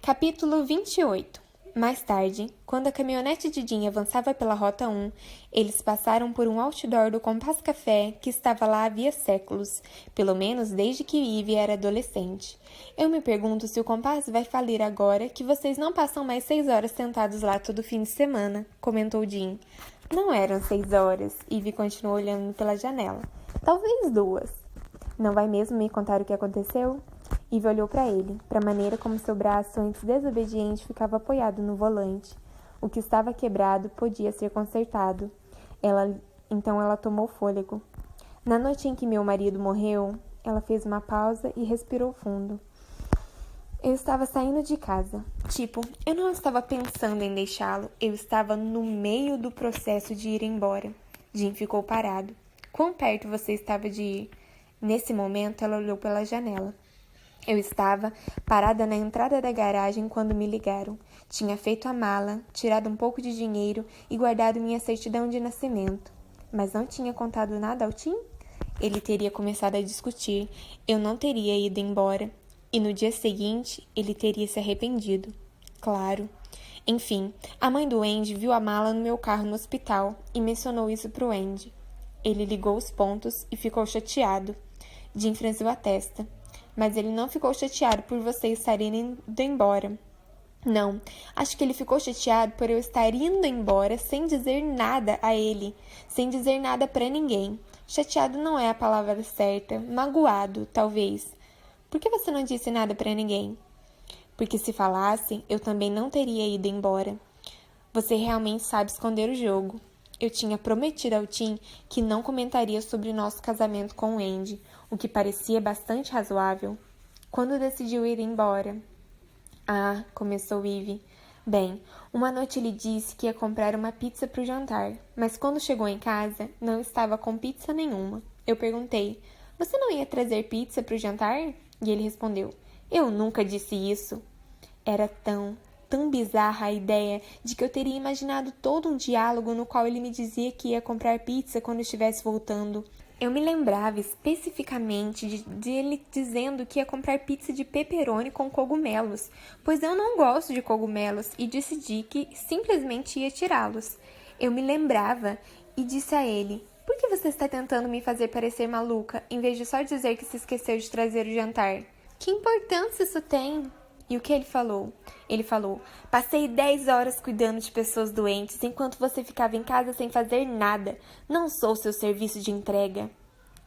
Capítulo 28. Mais tarde, quando a caminhonete de Jim avançava pela Rota 1, eles passaram por um outdoor do Compass Café que estava lá havia séculos, pelo menos desde que Ivy era adolescente. Eu me pergunto se o Compass vai falir agora que vocês não passam mais 6 horas sentados lá todo fim de semana, comentou Jim. Não eram 6 horas, Ivy continuou olhando pela janela. Talvez 2. Não vai mesmo me contar o que aconteceu? Ivy olhou para ele, para a maneira como seu braço, antes desobediente, ficava apoiado no volante. O que estava quebrado podia ser consertado. Então ela tomou fôlego. Na noite em que meu marido morreu, ela fez uma pausa e respirou fundo. Eu estava saindo de casa. Eu não estava pensando em deixá-lo. Eu estava no meio do processo de ir embora. Jim ficou parado. Quão perto você estava de ir? Nesse momento, ela olhou pela janela. Eu estava parada na entrada da garagem quando me ligaram. Tinha feito a mala, tirado um pouco de dinheiro e guardado minha certidão de nascimento. Mas não tinha contado nada ao Tim? Ele teria começado a discutir. Eu não teria ido embora. E no dia seguinte, ele teria se arrependido. Claro. Enfim, a mãe do Andy viu a mala no meu carro no hospital e mencionou isso para o Andy. Ele ligou os pontos e ficou chateado. Jim franziu a testa. Mas ele não ficou chateado por vocês estarem indo embora. Não, acho que ele ficou chateado por eu estar indo embora sem dizer nada a ele, sem dizer nada para ninguém. Chateado não é a palavra certa, magoado, talvez. Por que você não disse nada para ninguém? Porque se falasse, eu também não teria ido embora. Você realmente sabe esconder o jogo. Eu tinha prometido ao Tim que não comentaria sobre nosso casamento com o Andy, o que parecia bastante razoável. Quando decidiu ir embora? Ah, começou Ivy. Bem, uma noite ele disse que ia comprar uma pizza para o jantar, mas quando chegou em casa, não estava com pizza nenhuma. Eu perguntei, você não ia trazer pizza para o jantar? E ele respondeu, eu nunca disse isso. Era tão bizarra a ideia de que eu teria imaginado todo um diálogo no qual ele me dizia que ia comprar pizza quando estivesse voltando. Eu me lembrava especificamente de ele dizendo que ia comprar pizza de pepperoni com cogumelos, pois eu não gosto de cogumelos e decidi que simplesmente ia tirá-los. Eu me lembrava e disse a ele, por que você está tentando me fazer parecer maluca, em vez de só dizer que se esqueceu de trazer o jantar? Que importância isso tem? E o que ele falou? Ele falou, passei 10 horas cuidando de pessoas doentes enquanto você ficava em casa sem fazer nada. Não sou seu serviço de entrega.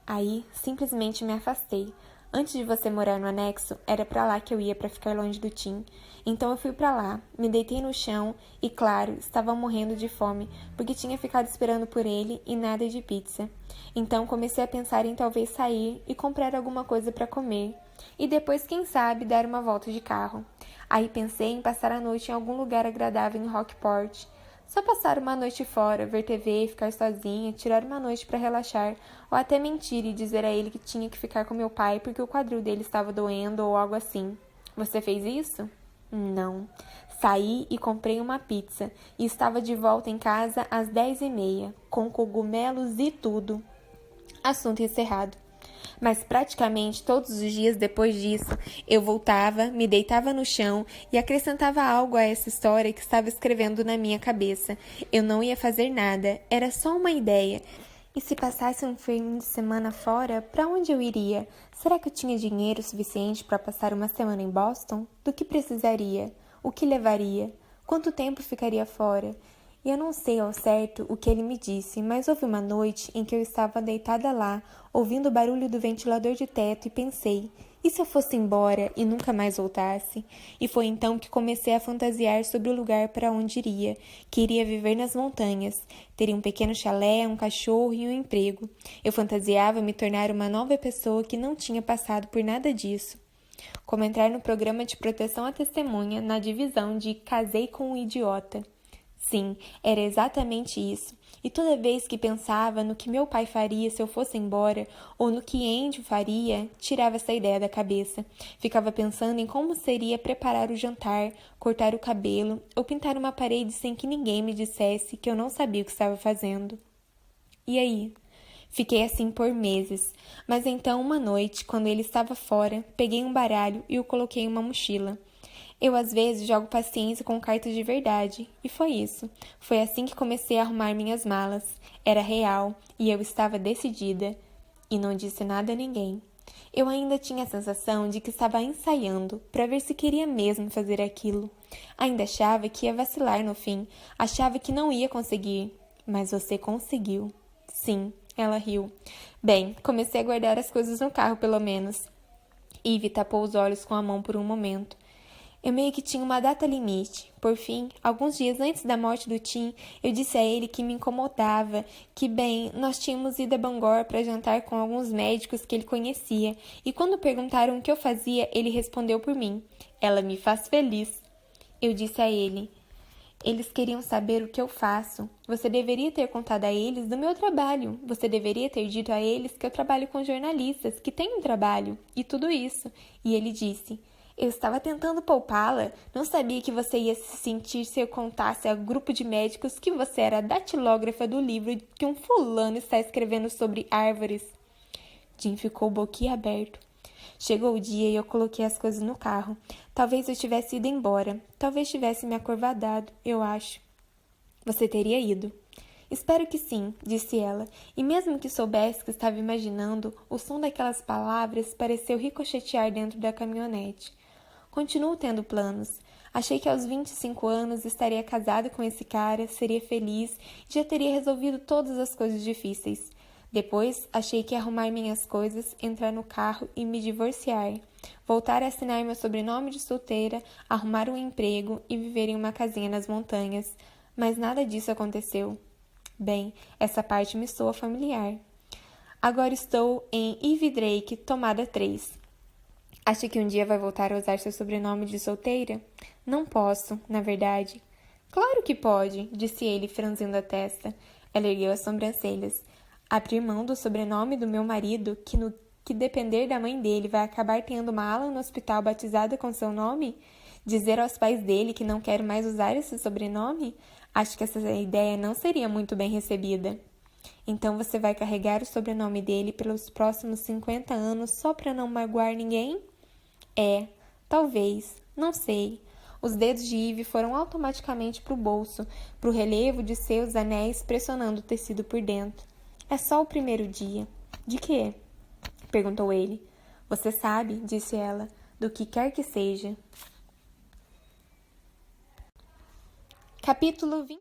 Aí, simplesmente me afastei. Antes de você morar no anexo, era pra lá que eu ia pra ficar longe do Tim. Então eu fui pra lá, me deitei no chão e, claro, estava morrendo de fome, porque tinha ficado esperando por ele e nada de pizza. Então comecei a pensar em talvez sair e comprar alguma coisa pra comer. E depois, quem sabe, dar uma volta de carro. Aí pensei em passar a noite em algum lugar agradável em Rockport. Só passar uma noite fora, ver TV, ficar sozinha, tirar uma noite para relaxar, ou até mentir e dizer a ele que tinha que ficar com meu pai porque o quadril dele estava doendo ou algo assim. Você fez isso? Não. Saí e comprei uma pizza e estava de volta em casa às 10h30, com cogumelos e tudo. Assunto encerrado. Mas praticamente todos os dias depois disso, eu voltava, me deitava no chão e acrescentava algo a essa história que estava escrevendo na minha cabeça. Eu não ia fazer nada, era só uma ideia. E se passasse um fim de semana fora, para onde eu iria? Será que eu tinha dinheiro suficiente para passar uma semana em Boston? Do que precisaria? O que levaria? Quanto tempo ficaria fora? E eu não sei ao certo o que ele me disse, mas houve uma noite em que eu estava deitada lá, ouvindo o barulho do ventilador de teto e pensei, e se eu fosse embora e nunca mais voltasse? E foi então que comecei a fantasiar sobre o lugar para onde iria, que iria viver nas montanhas, teria um pequeno chalé, um cachorro e um emprego. Eu fantasiava me tornar uma nova pessoa que não tinha passado por nada disso. Como entrar no programa de proteção à testemunha na divisão de Casei com um Idiota. Sim, era exatamente isso. E toda vez que pensava no que meu pai faria se eu fosse embora, ou no que Andy faria, tirava essa ideia da cabeça. Ficava pensando em como seria preparar o jantar, cortar o cabelo, ou pintar uma parede sem que ninguém me dissesse que eu não sabia o que estava fazendo. E aí? Fiquei assim por meses, mas então uma noite, quando ele estava fora, peguei um baralho e o coloquei em uma mochila. Eu, às vezes, jogo paciência com cartas de verdade. E foi isso. Foi assim que comecei a arrumar minhas malas. Era real, e eu estava decidida. E não disse nada a ninguém. Eu ainda tinha a sensação de que estava ensaiando para ver se queria mesmo fazer aquilo. Ainda achava que ia vacilar no fim, achava que não ia conseguir. Mas você conseguiu. Sim, ela riu. Bem, comecei a guardar as coisas no carro, pelo menos. Ivy tapou os olhos com a mão por um momento. Eu meio que tinha uma data limite. Por fim, alguns dias antes da morte do Tim, eu disse a ele que me incomodava, que, bem, nós tínhamos ido a Bangor para jantar com alguns médicos que ele conhecia, e quando perguntaram o que eu fazia, ele respondeu por mim. Ela me faz feliz. Eu disse a ele. Eles queriam saber o que eu faço. Você deveria ter contado a eles do meu trabalho. Você deveria ter dito a eles que eu trabalho com jornalistas, que tenho um trabalho, e tudo isso. E ele disse... Eu estava tentando poupá-la. Não sabia que você ia se sentir se eu contasse ao grupo de médicos que você era a datilógrafa do livro que um fulano está escrevendo sobre árvores. Jim ficou boquiaberto. Chegou o dia e eu coloquei as coisas no carro. Talvez eu tivesse ido embora. Talvez tivesse me acovardado, eu acho. Você teria ido. Espero que sim, disse ela, e mesmo que soubesse que estava imaginando, o som daquelas palavras pareceu ricochetear dentro da caminhonete. Continuo tendo planos. Achei que aos 25 anos estaria casada com esse cara, seria feliz e já teria resolvido todas as coisas difíceis. Depois, achei que ia arrumar minhas coisas, entrar no carro e me divorciar. Voltar a assinar meu sobrenome de solteira, arrumar um emprego e viver em uma casinha nas montanhas. Mas nada disso aconteceu. Bem, essa parte me soa familiar. Agora estou em Ivy Drake, tomada 3. Acha que um dia vai voltar a usar seu sobrenome de solteira? Não posso, na verdade. Claro que pode, disse ele, franzindo a testa. Ela ergueu as sobrancelhas. Abrir mão do sobrenome do meu marido, que no que depender da mãe dele vai acabar tendo uma ala no hospital batizada com seu nome? Dizer aos pais dele que não quero mais usar esse sobrenome? Acho que essa ideia não seria muito bem recebida. Então você vai carregar o sobrenome dele pelos próximos 50 anos só para não magoar ninguém? É, talvez, não sei. Os dedos de Ivy foram automaticamente para o bolso, para o relevo de seus anéis pressionando o tecido por dentro. É só o primeiro dia. De quê? Perguntou ele. Você sabe, disse ela, do que quer que seja. Capítulo 20